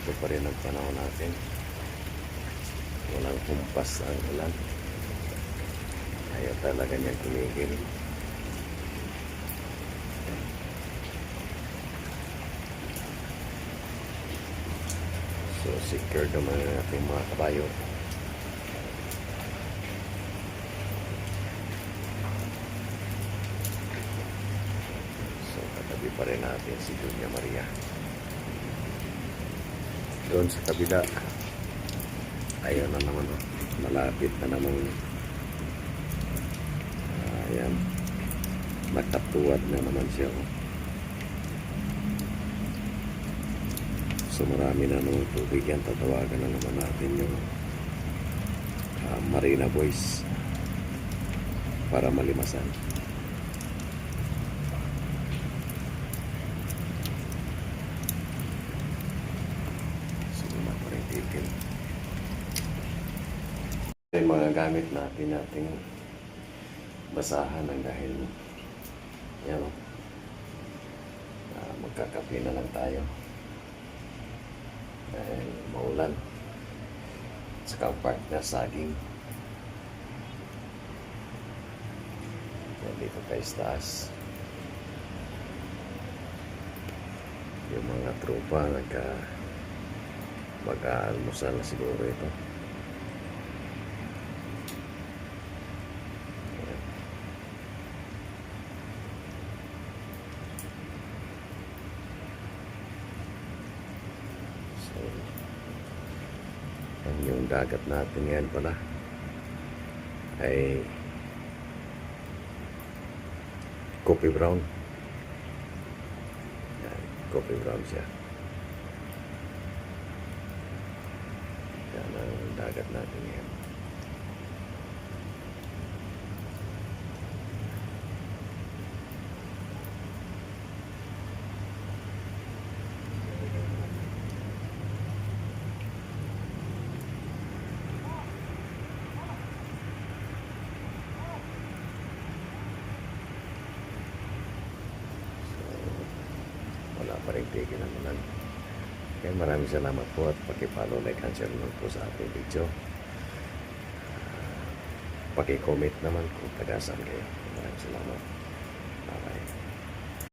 ganito pa rin ang panahon natin. Walang kumpas ang ulan. Ayaw talaga niyang tumigil. So secure naman ang ating mga kabayo. So katabi pa rin natin si Doña Maria. Doon sa kabila, ayaw na naman, malapit na naman. Ayan, nakatuwad na naman siya. So marami na naman tubig yan. Tatawagan na naman natin yung Marina Boys para malimasan. Yung mga gamit nating basahan ng dahil yan, magkakape na lang tayo dahil maulan saka part na saging. Yan, dito tayo sa taas yung mga tropa mag-aalmusal na siguro ito. Yung dagat natin ngayon pala ay coffee brown. Yan, coffee brown siya. Yan ang dagat natin ngayon. Wala pa rin tigil ang ulan. Okay, maraming salamat po at paki-follow, like, and share naman po sa ating video. Paki-comment naman kung taga saan kayo. Maraming salamat. Bye-bye.